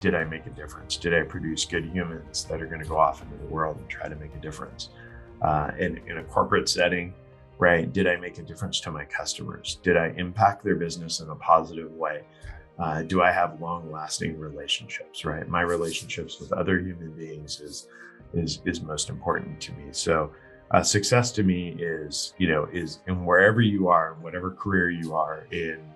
did I make a difference? Did I produce good humans that are going to go off into the world and try to make a difference? In a corporate setting, right? Did I make a difference to my customers? Did I impact their business in a positive way? Do I have long-lasting relationships, right? My relationships with other human beings is most important to me. So success to me is in wherever you are, whatever career you are in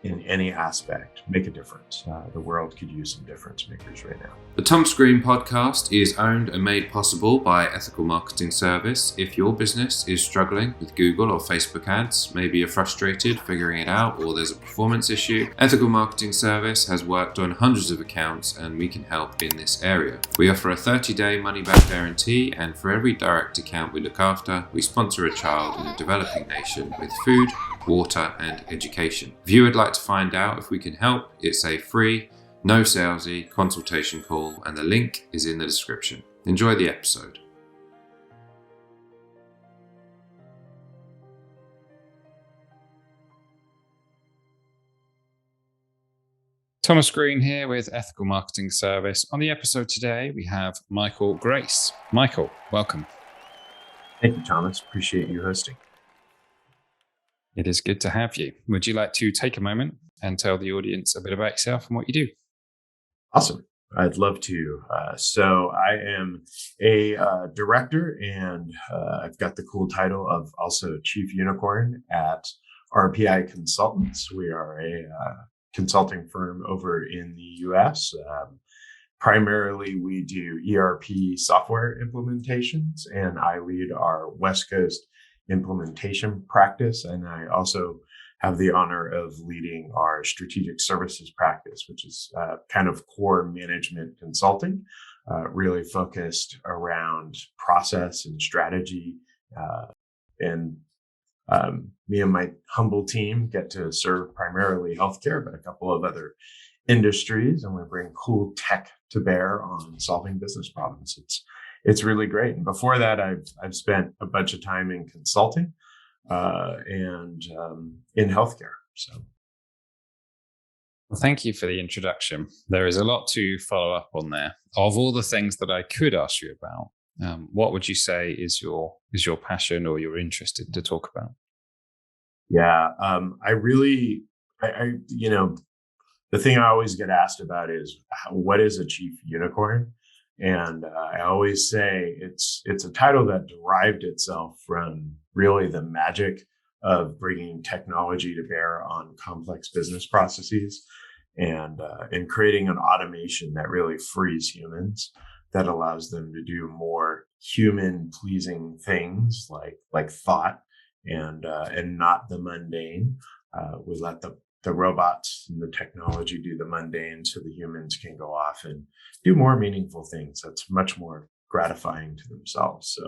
any aspect, make a difference. The world could use some difference makers right now. The Tom Screen podcast is owned and made possible by Ethical Marketing Service. If your business is struggling with Google or Facebook ads, maybe you're frustrated figuring it out or there's a performance issue, Ethical Marketing Service has worked on hundreds of accounts and we can help in this area. We offer a 30-day money-back guarantee, and for every direct account we look after, we sponsor a child in a developing nation with food, water and education. If you would like to find out if we can help, it's a free, no salesy consultation call, and the link is in the description. Enjoy the episode. Thomas Green here with Ethical Marketing Service. On the episode today, we have Michael Grace. Michael, welcome. Thank you, Thomas. Appreciate you hosting. It is good to have you. Would you like to take a moment and tell the audience a bit about yourself and what you do? Awesome. I'd love to. So I am a director, and I've got the cool title of also Chief Unicorn at RPI Consultants. We are a consulting firm over in the US. Primarily, we do ERP software implementations, and I lead our West Coast implementation practice. And I also have the honor of leading our strategic services practice, which is kind of core management consulting, really focused around process and strategy. And me and my humble team get to serve primarily healthcare, but a couple of other industries, and we bring cool tech to bear on solving business problems. It's really great. And before that, I've spent a bunch of time in consulting and in healthcare. So, well, thank you for the introduction. There is a lot to follow up on there. Of all the things that I could ask you about, what would you say is your passion or you're interested to talk about? Yeah, the thing I always get asked about is what is a chief unicorn? And I always say it's a title that derived itself from really the magic of bringing technology to bear on complex business processes and creating an automation that really frees humans, that allows them to do more human pleasing things like thought and not the mundane. We let the robots and the technology do the mundane, so the humans can go off and do more meaningful things that's much more gratifying to themselves.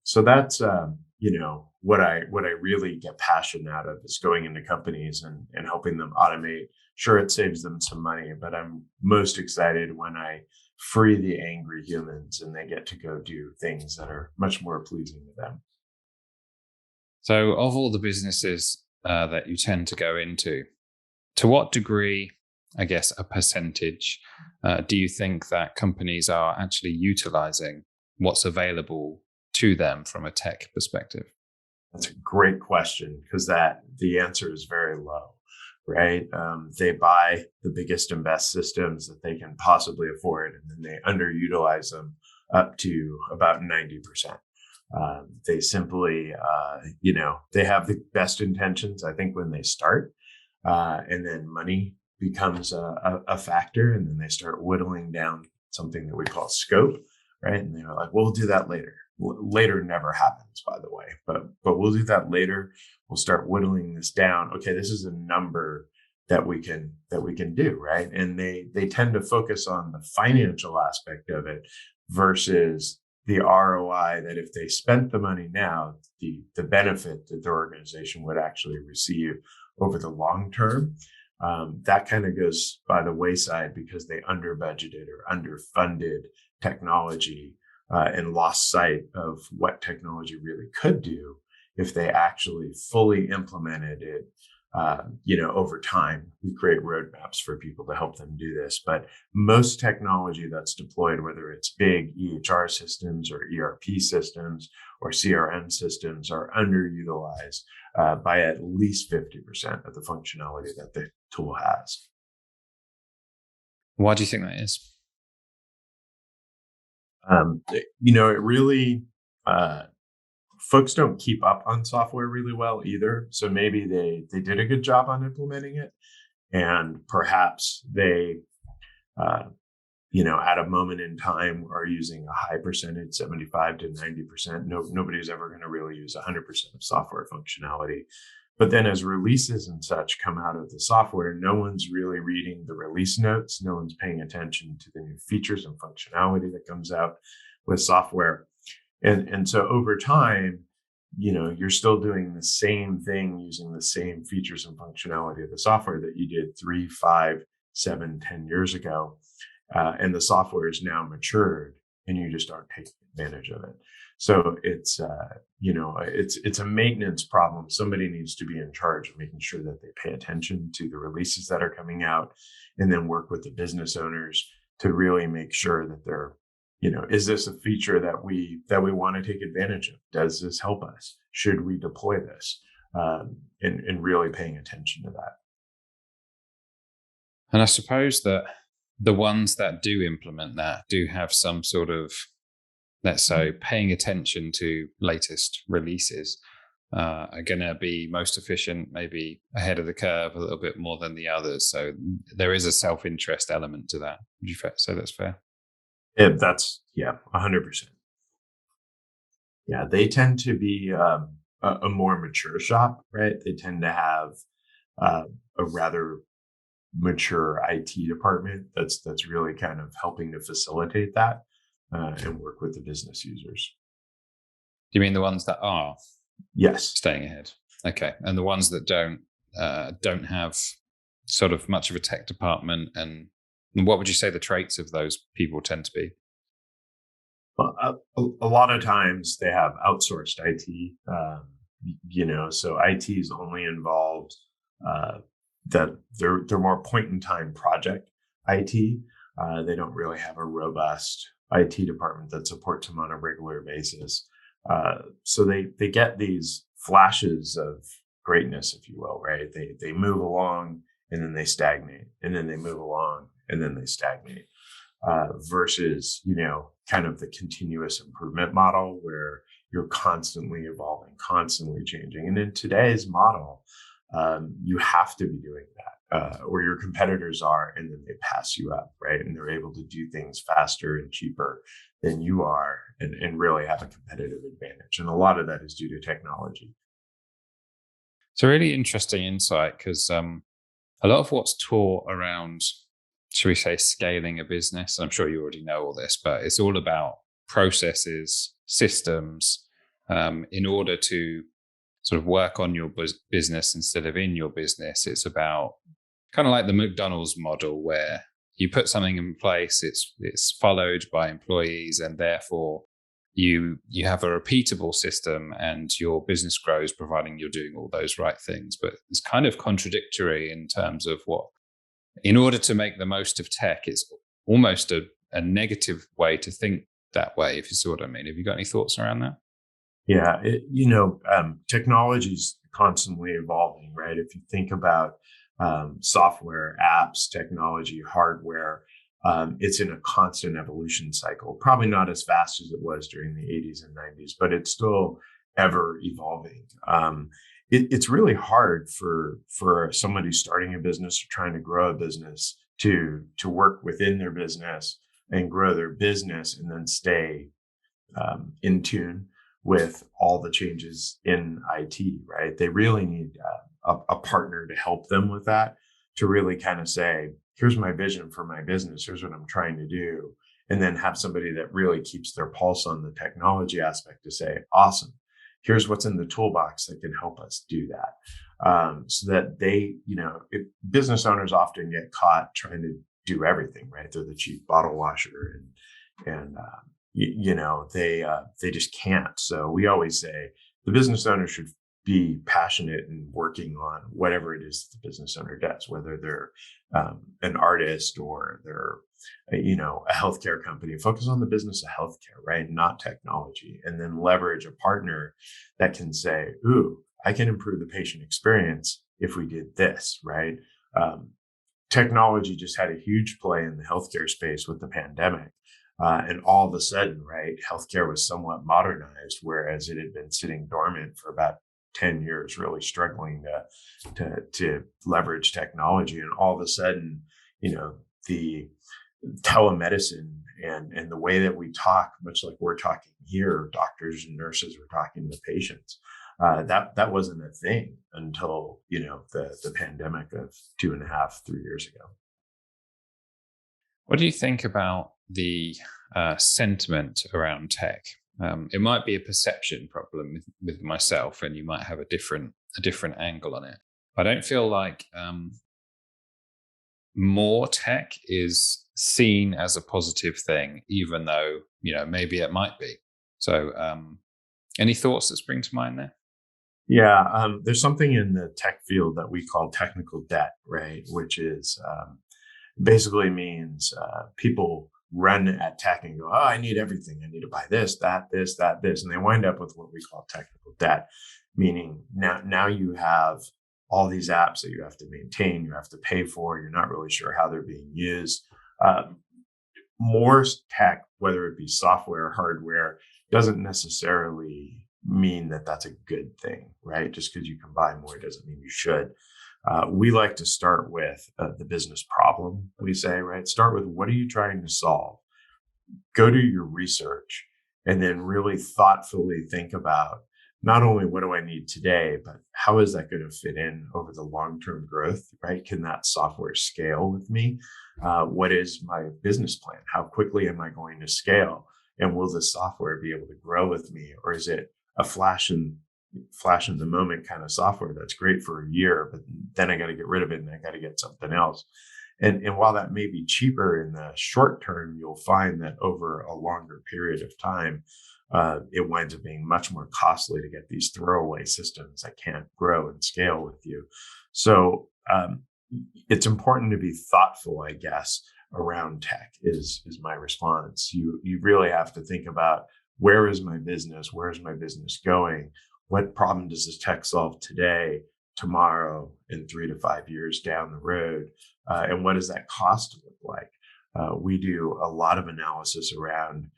So that's what I really get passionate out of is going into companies and helping them automate. Sure, it saves them some money, but I'm most excited when I free the angry humans and they get to go do things that are much more pleasing to them. So of all the businesses that you tend to go into, to what degree, I guess, a percentage, do you think that companies are actually utilizing what's available to them from a tech perspective? That's a great question, because the answer is very low, right? They buy the biggest and best systems that they can possibly afford, and then they underutilize them up to about 90%. They simply, they have the best intentions, I think, when they start, and then money becomes a factor, and then they start whittling down something that we call scope, right? And they're like, we'll do that later. Later never happens, by the way, but we'll do that later. We'll start whittling this down. Okay, this is a number that we can do, right? And they tend to focus on the financial aspect of it versus the ROI, that if they spent the money now, the benefit that their organization would actually receive over the long term, that kind of goes by the wayside because they under budgeted or underfunded technology and lost sight of what technology really could do if they actually fully implemented it over time, we create roadmaps for people to help them do this. But most technology that's deployed, whether it's big EHR systems or ERP systems or CRM systems, are underutilized by at least 50% of the functionality that the tool has. Why do you think that is? It really, folks don't keep up on software really well either. So maybe they did a good job on implementing it, and perhaps they, at a moment in time are using a high percentage, 75 to 90%. Nobody's ever going to really use 100% of software functionality. But then as releases and such come out of the software, no one's really reading the release notes. No one's paying attention to the new features and functionality that comes out with software. And so over time, you're still doing the same thing using the same features and functionality of the software that you did 3, 5, 7, 10 years ago. And the software is now matured and you just aren't taking advantage of it. So it's a maintenance problem. Somebody needs to be in charge of making sure that they pay attention to the releases that are coming out, and then work with the business owners to really make sure that they're, is this a feature that we want to take advantage of? Does this help us? Should we deploy this? And really paying attention to that. And I suppose that the ones that do implement that do have some sort of, let's say, paying attention to latest releases, are going to be most efficient, maybe ahead of the curve a little bit more than the others. So there is a self-interest element to that. Would you say that's fair? Yeah, that's 100%. Yeah, they tend to be a more mature shop, right? They tend to have a rather mature IT department that's really kind of helping to facilitate that and work with the business users. Do you mean the ones that are staying ahead? Okay, and the ones that don't have sort of much of a tech department, and what would you say the traits of those people tend to be? Well, a lot of times they have outsourced IT, so IT is only involved that they're more point in time project IT. They don't really have a robust IT department that supports them on a regular basis. So they get these flashes of greatness, if you will, right? They move along and then they stagnate, and then they move along and then they stagnate. Versus, kind of the continuous improvement model where you're constantly evolving, constantly changing. And in today's model, you have to be doing that, or your competitors are, and then they pass you up, right? And they're able to do things faster and cheaper than you are, and really have a competitive advantage. And a lot of that is due to technology. It's a really interesting insight, because a lot of what's taught around, should we say, scaling a business, and I'm sure you already know all this, but it's all about processes, systems, in order to sort of work on your business instead of in your business. It's about kind of like the McDonald's model, where you put something in place, it's followed by employees, and therefore you have a repeatable system and your business grows, providing you're doing all those right things. But it's kind of contradictory in terms of what, in order to make the most of tech, it's almost a negative way to think that way, if you see what I mean. Have you got any thoughts around that? Yeah, technology is constantly evolving, right? If you think about software, apps, technology, hardware, it's in a constant evolution cycle. Probably not as fast as it was during the 80s and 90s, but it's still ever evolving. It's really hard for somebody starting a business or trying to grow a business to work within their business and grow their business and then stay in tune with all the changes in IT, right? They really need a partner to help them with that, to really kind of say, here's my vision for my business, here's what I'm trying to do, and then have somebody that really keeps their pulse on the technology aspect to say, awesome, here's what's in the toolbox that can help us do that. So that they, business owners often get caught trying to do everything, right? They're the chief bottle washer, and they just can't. So we always say the business owner should be passionate in working on whatever it is that the business owner does, whether they're an artist or they're, a healthcare company. Focus on the business of healthcare, right? Not technology. And then leverage a partner that can say, ooh, I can improve the patient experience if we did this, right? Technology just had a huge play in the healthcare space with the pandemic. And all of a sudden, right, healthcare was somewhat modernized, whereas it had been sitting dormant for about 10 years, really struggling to leverage technology. And all of a sudden, the telemedicine and the way that we talk, much like we're talking here, doctors and nurses were talking to patients. That wasn't a thing until the pandemic of 2.5, 3 years ago. What do you think about the sentiment around tech? It might be a perception problem with myself, and you might have a different angle on it. I don't feel like more tech is seen as a positive thing, even though maybe it might be. So, any thoughts that spring to mind there? Yeah, there's something in the tech field that we call technical debt, right? Which is basically means people run at tech and go, oh, I need everything. I need to buy this, that, this, that, this. And they wind up with what we call technical debt, meaning now you have all these apps that you have to maintain, you have to pay for, you're not really sure how they're being used. More tech, whether it be software or hardware, doesn't necessarily mean that that's a good thing, right? Just because you can buy more doesn't mean you should. We like to start with the business problem, we say, right? Start with what are you trying to solve? Go do your research and then really thoughtfully think about not only what do I need today, but how is that going to fit in over the long-term growth, right? Can that software scale with me? What is my business plan? How quickly am I going to scale? And will the software be able to grow with me? Or is it a flash in the moment kind of software that's great for a year, but then I got to get rid of it and I got to get something else. And while that may be cheaper in the short term, you'll find that over a longer period of time, it winds up being much more costly to get these throwaway systems that can't grow and scale with you. So it's important to be thoughtful, I guess, around tech is my response. You really have to think about where is my business? Where is my business going? What problem does this tech solve today, tomorrow, and 3 to 5 years down the road? And what does that cost look like? We do a lot of analysis around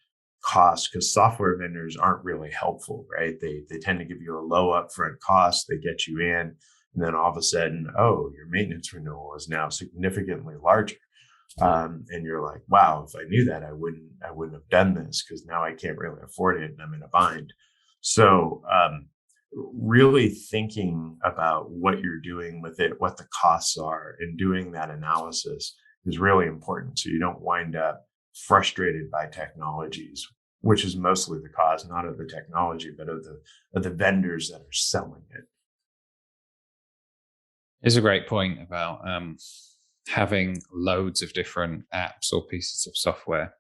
cost because software vendors aren't really helpful, right? They tend to give you a low upfront cost. They get you in, and then all of a sudden, oh, your maintenance renewal is now significantly larger. And you're like, wow, if I knew that, I wouldn't have done this because now I can't really afford it and I'm in a bind. So really thinking about what you're doing with it, what the costs are, and doing that analysis is really important. So you don't wind up frustrated by technologies, which is mostly the cause, not of the technology, but of the vendors that are selling it. It's a great point about having loads of different apps or pieces of software,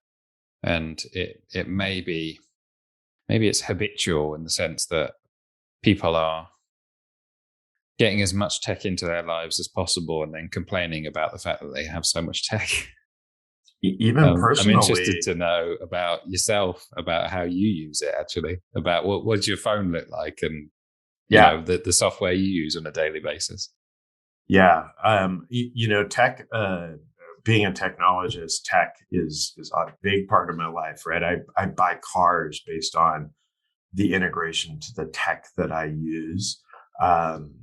and it maybe it's habitual in the sense that people are getting as much tech into their lives as possible and then complaining about the fact that they have so much tech. Even personally, I'm interested to know about yourself, about how you use it actually, about what does your phone look like, and the software you use on a daily basis. Yeah. Tech, being a technologist, tech is a big part of my life, right? I buy cars based on the integration to the tech that I use. I'm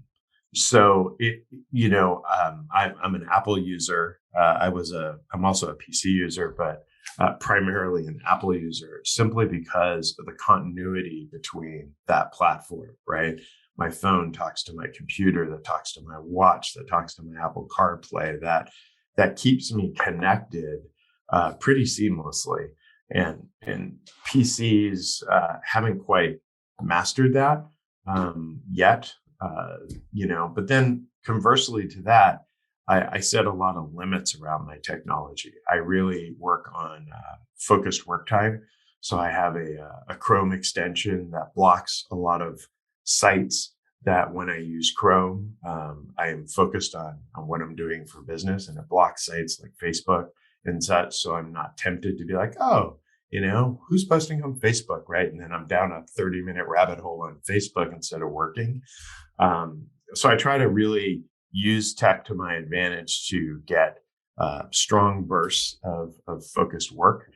an Apple user. I'm also a PC user, but primarily an Apple user simply because of the continuity between that platform, right? My phone talks to my computer, that talks to my watch, that talks to my Apple CarPlay, that keeps me connected pretty seamlessly. And PCs haven't quite mastered that yet, But then conversely to that, I set a lot of limits around my technology. I really work on focused work time. So I have a Chrome extension that blocks a lot of sites that when I use Chrome, I am focused on what I'm doing for business, and it blocks sites like Facebook and such. So I'm not tempted to be like, oh, who's posting on Facebook, right? And then I'm down a 30-minute rabbit hole on Facebook instead of working. So I try to really use tech to my advantage to get strong bursts of focused work.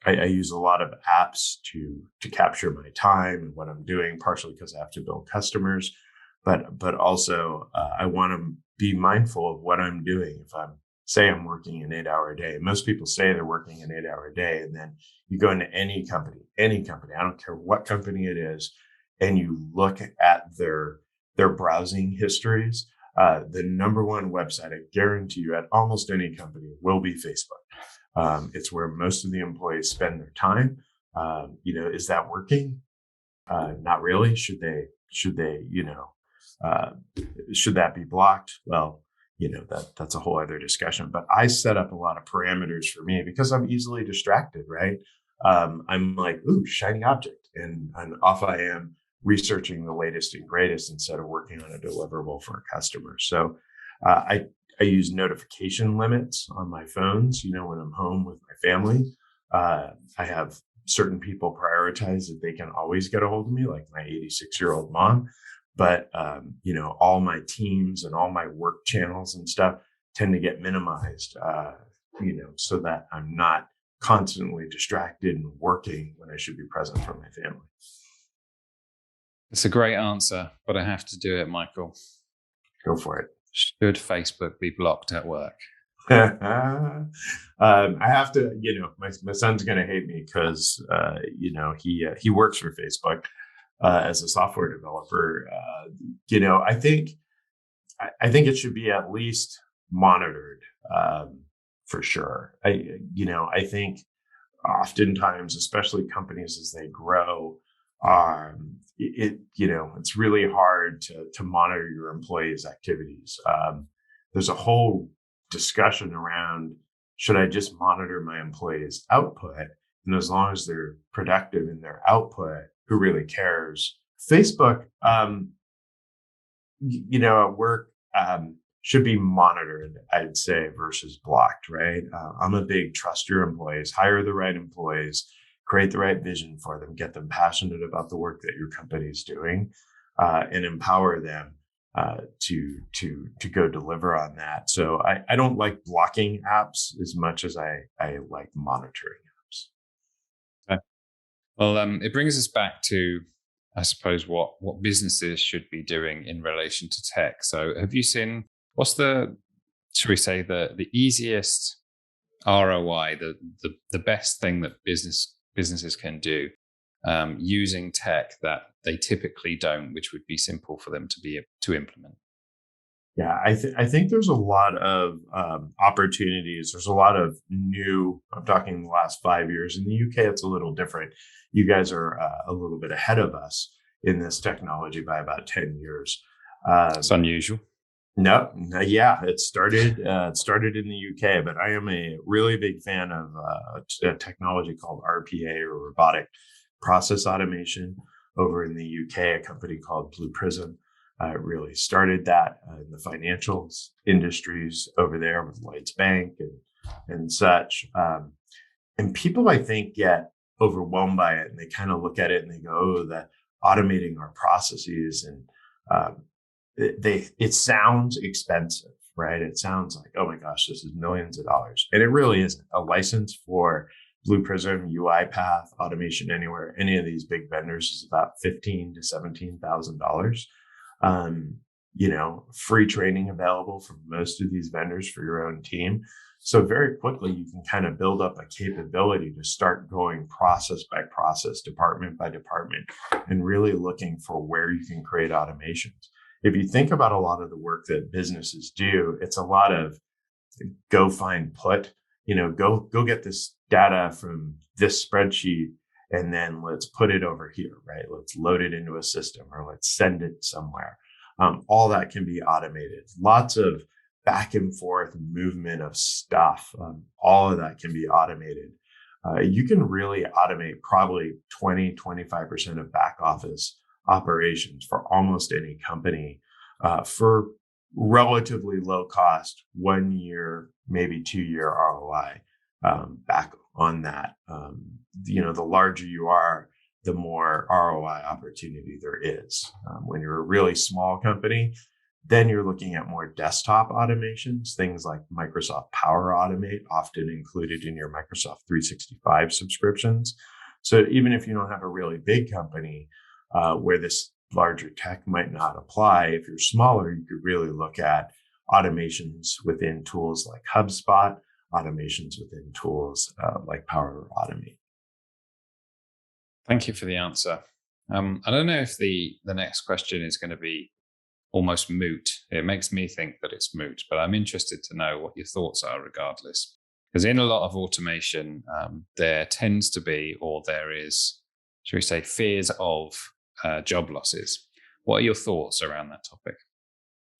I use a lot of apps to capture my time and what I'm doing, partially because I have to build customers, but also I want to be mindful of what I'm doing. If I'm working an 8-hour day, most people say they're working an 8-hour day, and then you go into any company, I don't care what company it is, and you look at their browsing histories. The number one website, I guarantee you, at almost any company will be Facebook. It's where most of the employees spend their time. Is that working? Not really. Should they, should that be blocked? Well, that's a whole other discussion, but I set up a lot of parameters for me because I'm easily distracted, right? I'm like, ooh, shiny object. And off I am researching the latest and greatest instead of working on a deliverable for a customer. So I use notification limits on my phones, when I'm home with my family. I have certain people prioritized that they can always get a hold of me, like my 86-year-old mom. But, all my teams and all my work channels and stuff tend to get minimized, so that I'm not constantly distracted and working when I should be present for my family. It's a great answer, but I have to do it, Michael. Go for it. Should Facebook be blocked at work? I have to, my son's going to hate me because, he works for Facebook. As a software developer, I think it should be at least monitored, for sure. I think oftentimes, especially companies as they grow, it's really hard to monitor your employees' activities. There's a whole discussion around, should I just monitor my employees' output? And as long as they're productive in their output, who really cares? Facebook, at work, should be monitored, I'd say, versus blocked, right? I'm a big trust your employees, hire the right employees, create the right vision for them, get them passionate about the work that your company is doing, and empower them to go deliver on that. So I don't like blocking apps as much as I like monitoring apps. Okay. Well, it brings us back to, I suppose, what businesses should be doing in relation to tech. So have you seen, what's should we say, the easiest ROI, the best thing that businesses can do using tech that they typically don't, which would be simple for them to implement? Yeah, I think there's a lot of opportunities. There's a lot of new, I'm talking the last 5 years. In the UK, it's a little different. You guys are a little bit ahead of us in this technology by about 10 years. It's unusual. No, yeah, it started in the UK, but I am a really big fan of a technology called RPA, or robotic process automation, over in the UK, a company called Blue Prism. Really started that in the financials industries over there with Lloyd's Bank and such. And people, I think, get overwhelmed by it, and they kind of look at it and they go, "Oh, that automating our processes," and it sounds expensive, right? It sounds like, oh my gosh, this is millions of dollars, and it really isn't. A license for Blue Prism, UiPath, Automation Anywhere, any of these big vendors is about $15,000 to $17,000. Free training available from most of these vendors for your own team. So very quickly, you can kind of build up a capability to start going process by process, department by department, and really looking for where you can create automations. If you think about a lot of the work that businesses do, it's a lot of go find put, go get this data from this spreadsheet, and then let's put it over here, right? Let's load it into a system, or let's send it somewhere. All that can be automated. Lots of back and forth movement of stuff. All of that can be automated. You can really automate probably 20, 25% of back office operations for almost any company for relatively low cost, 1 year, maybe 2 year ROI back on that. The larger you are, the more ROI opportunity there is. When you're a really small company, then you're looking at more desktop automations, things like Microsoft Power Automate, often included in your Microsoft 365 subscriptions. So even if you don't have a really big company where this larger tech might not apply, if you're smaller, you could really look at automations within tools like HubSpot, automations within tools like Power Automate. Thank you for the answer. I don't know if the next question is going to be almost moot. It makes me think that it's moot, but I'm interested to know what your thoughts are regardless. Because in a lot of automation, there tends to be, or there is, should we say, fears of job losses. What are your thoughts around that topic?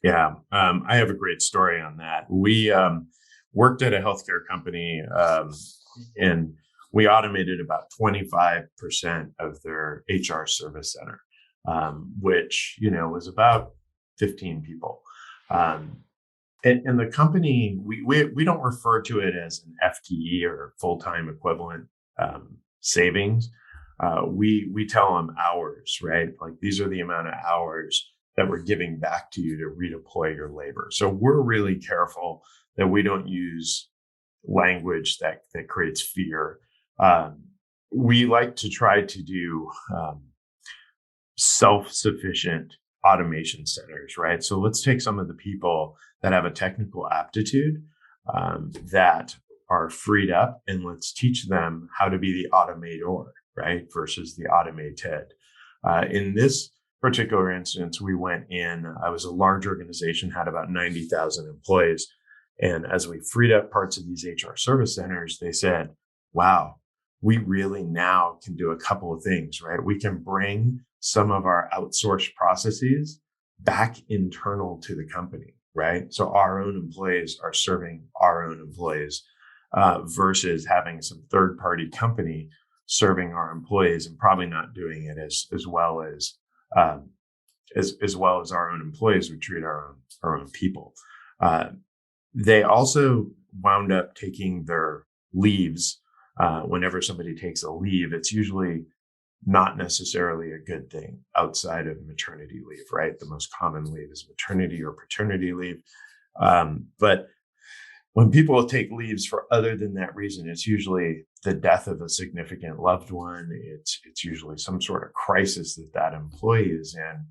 Yeah, I have a great story on that. We worked at a healthcare company and we automated about 25% of their HR service center, which, was about 15 people. And the company, we don't refer to it as an FTE or full-time equivalent savings. We tell them hours, right? Like these are the amount of hours that we're giving back to you to redeploy your labor. So we're really careful that we don't use language that creates fear. We like to try to do self-sufficient automation centers, right? So let's take some of the people that have a technical aptitude that are freed up, and let's teach them how to be the automator, right? Versus the automated. In this particular instance, we went in, I was a large organization, had about 90,000 employees. And as we freed up parts of these HR service centers, they said, wow, we really now can do a couple of things, right? We can bring some of our outsourced processes back internal to the company, right? So our own employees are serving our own employees versus having some third-party company serving our employees and probably not doing it as well as our own employees would treat our own people. They also wound up taking their leaves. Whenever somebody takes a leave, it's usually not necessarily a good thing outside of maternity leave, right? The most common leave is maternity or paternity leave. But when people take leaves for other than that reason, it's usually the death of a significant loved one. It's usually some sort of crisis that employee is in.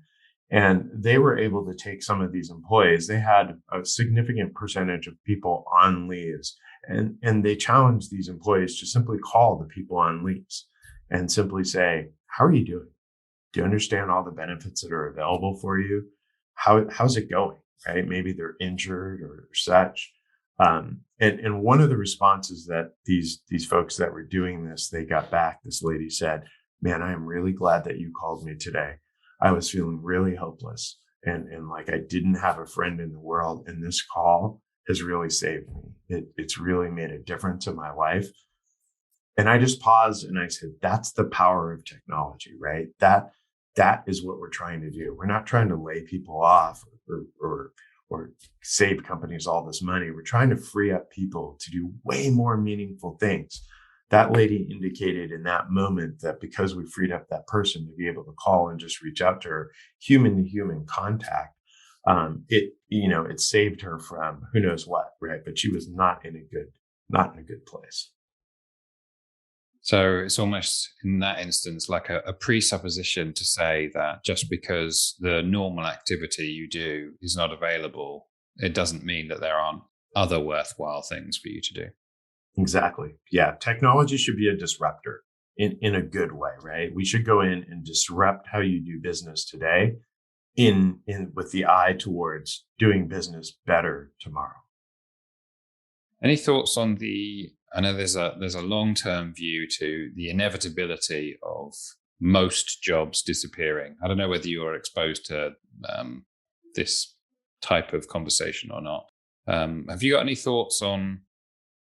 And they were able to take some of these employees. They had a significant percentage of people on leaves. And they challenged these employees to simply call the people on leaves and simply say, how are you doing? Do you understand all the benefits that are available for you? How's it going? Right? Maybe they're injured or such. And one of the responses that these folks that were doing this, they got back, this lady said, man, I am really glad that you called me today. I was feeling really hopeless and like I didn't have a friend in the world. And this call has really saved me. It's really made a difference in my life. And I just paused and I said, that's the power of technology, right? That is what we're trying to do. We're not trying to lay people off or save companies all this money. We're trying to free up people to do way more meaningful things. That lady indicated in that moment that because we freed up that person to be able to call and just reach out to her, human to human contact, it saved her from who knows what, right? But she was not in a good place. So it's almost in that instance like a presupposition to say that just because the normal activity you do is not available, it doesn't mean that there aren't other worthwhile things for you to do. Exactly. Yeah. Technology should be a disruptor in a good way, right? We should go in and disrupt how you do business today in with the eye towards doing business better tomorrow. Any thoughts on I know there's a long-term view to the inevitability of most jobs disappearing. I don't know whether you are exposed to this type of conversation or not. Have you got any thoughts on,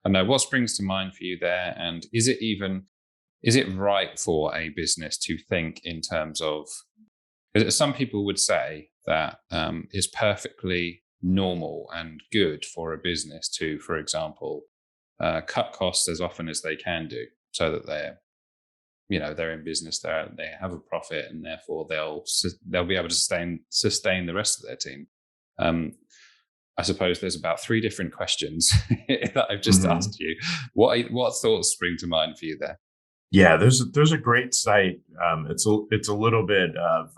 I don't know, what springs to mind for you there? And is it right for a business to think in terms of Some people would say that it's perfectly normal and good for a business to, for example, cut costs as often as they can do, so that they're in business, they have a profit, and therefore they'll be able to sustain the rest of their team. I suppose there's about 3 different questions that I've just asked you. What thoughts spring to mind for you there? Yeah, there's a great site. It's a little bit of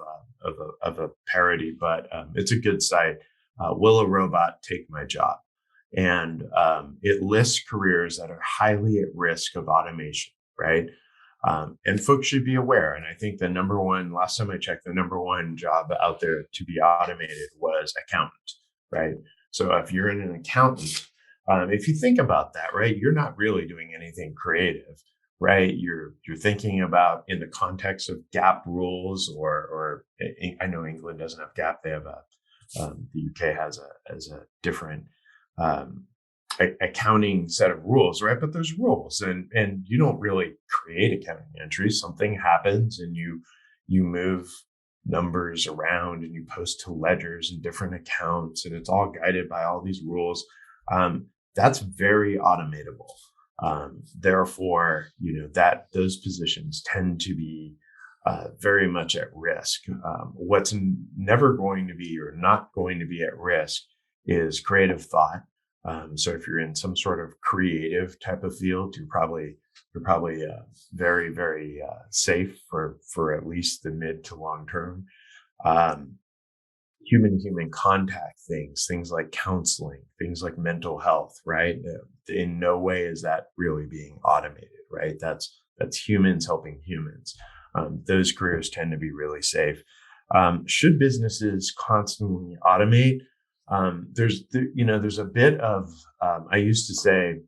a parody, but it's a good site. Will a robot take my job? And it lists careers that are highly at risk of automation, right? And folks should be aware. And I think last time I checked, the number one job out there to be automated was accountant, right? So if you're an accountant, if you think about that, right, you're not really doing anything creative, right? You're thinking about in the context of GAAP rules, or I know England doesn't have GAAP; they have the UK has a different accounting set of rules, right? But there's rules, and you don't really create accounting entries. Something happens, and you move numbers around, and you post to ledgers and different accounts, and it's all guided by all these rules. That's very automatable. Therefore, that those positions tend to be very much at risk. What's never going to be or not going to be at risk is creative thought. So if you're in some sort of creative type of field, you're probably very, very safe for at least the mid to long term. Human contact things like counseling, things like mental health, right? In no way is that really being automated, right? That's humans helping humans. Those careers tend to be really safe. Should businesses constantly automate? There's a bit of, I used to say,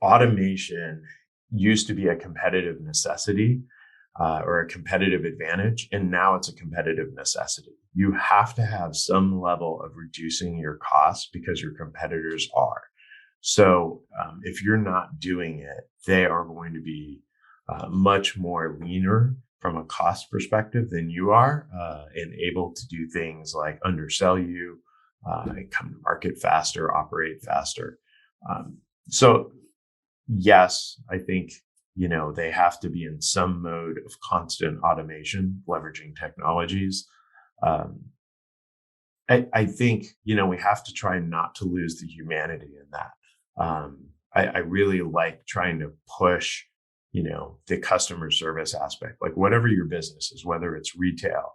automation used to be a competitive necessity or a competitive advantage, and now it's a competitive necessity. You have to have some level of reducing your costs because your competitors are. So if you're not doing it, they are going to be much more leaner from a cost perspective than you are, and able to do things like undersell you, come to market faster, operate faster. So yes, I think, they have to be in some mode of constant automation, leveraging technologies. I think, we have to try not to lose the humanity in that. I really like trying to push, the customer service aspect, like whatever your business is, whether it's retail,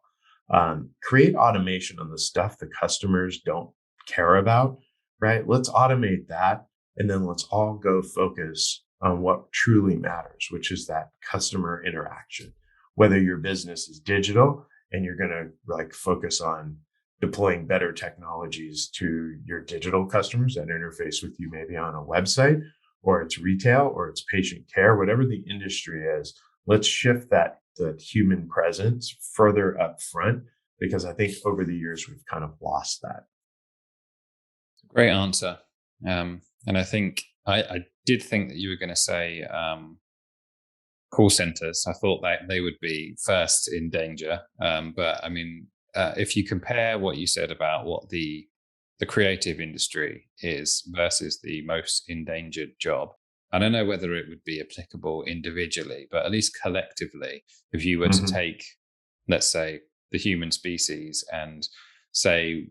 create automation on the stuff the customers don't care about, right? Let's automate that. And then let's all go focus on what truly matters, which is that customer interaction. Whether your business is digital and you're going to focus on deploying better technologies to your digital customers that interface with you maybe on a website, or it's retail, or it's patient care, whatever the industry is, let's shift the human presence further up front, because I think over the years we've kind of lost that. Great answer. And I think I did think that you were going to say call centers. I thought that they would be first in danger. But I mean, if you compare what you said about what the creative industry is versus the most endangered job, I don't know whether it would be applicable individually, but at least collectively, if you were to take, let's say, the human species and say,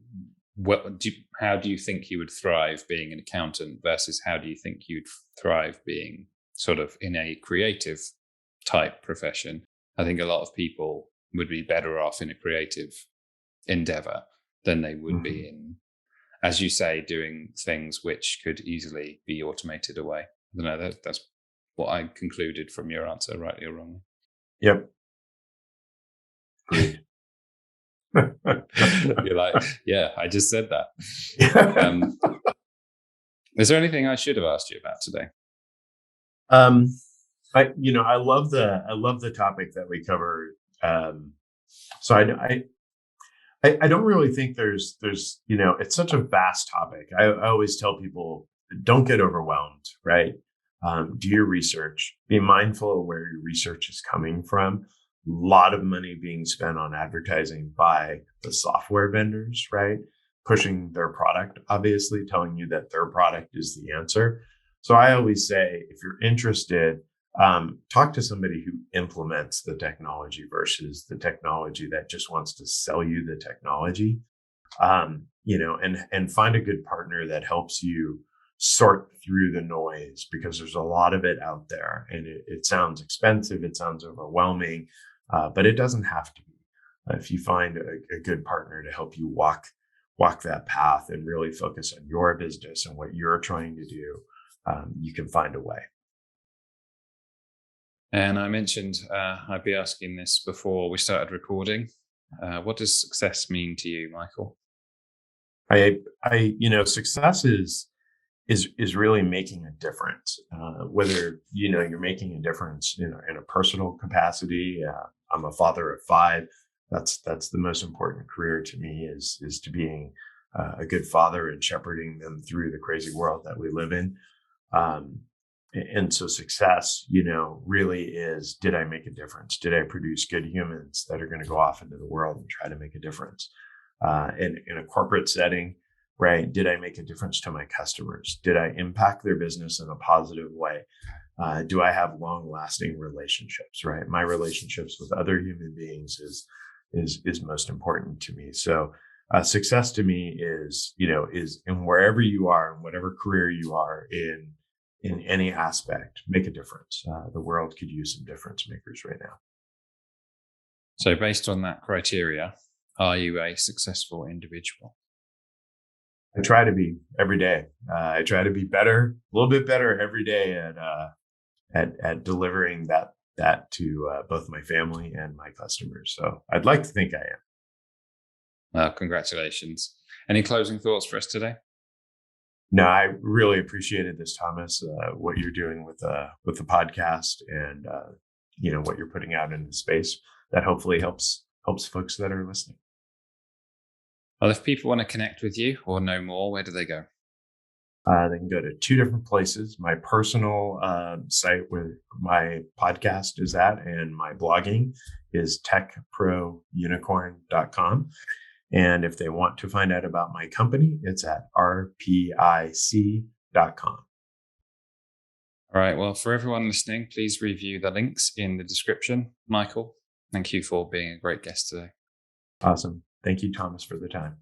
how do you think you would thrive being an accountant versus how do you think you'd thrive being sort of in a creative type profession? I think a lot of people would be better off in a creative endeavor than they would be in, as you say, doing things which could easily be automated away. I don't know, that's what I concluded from your answer, rightly or wrongly. Yep. Agreed. You're like, yeah, I just said that. Is there anything I should have asked you about today? I love the topic that we covered. So I don't really think there's it's such a vast topic. I always tell people, don't get overwhelmed, right? Do your research. Be mindful of where your research is coming from. lot of money being spent on advertising by the software vendors, right? Pushing their product, obviously, telling you that their product is the answer. So I always say, if you're interested, talk to somebody who implements the technology versus the technology that just wants to sell you the technology. And find a good partner that helps you sort through the noise, because there's a lot of it out there, and it sounds expensive, it sounds overwhelming, but it doesn't have to be. If you find a good partner to help you walk that path and really focus on your business and what you're trying to do, you can find a way. And I mentioned I'd be asking this before we started recording. What does success mean to you, Michael? Success is really making a difference. Whether you're making a difference in a personal capacity. I'm a father of 5. That's the most important career to me, is to being a good father and shepherding them through the crazy world that we live in. And so success, really is, did I make a difference? Did I produce good humans that are going to go off into the world and try to make a difference? In a corporate setting, right? Did I make a difference to my customers? Did I impact their business in a positive way? Do I have long-lasting relationships, right? My relationships with other human beings is most important to me. So success to me is in wherever you are, in whatever career you are in any aspect, make a difference. The world could use some difference makers right now. So based on that criteria, are you a successful individual? I try to be every day. I try to be better, a little bit better every day at delivering that to both my family and my customers. So I'd like to think I am. Well, congratulations. Any closing thoughts for us today? No, I really appreciated this, Thomas. What you're doing with the podcast, and what you're putting out into space, that hopefully helps folks that are listening. Well, if people want to connect with you or know more, where do they go? They can go to 2 different places. My personal site where my podcast is at, and my blogging is techprounicorn.com. And if they want to find out about my company, it's at rpic.com. All right. Well, for everyone listening, please review the links in the description. Michael, thank you for being a great guest today. Awesome. Thank you, Thomas, for the time.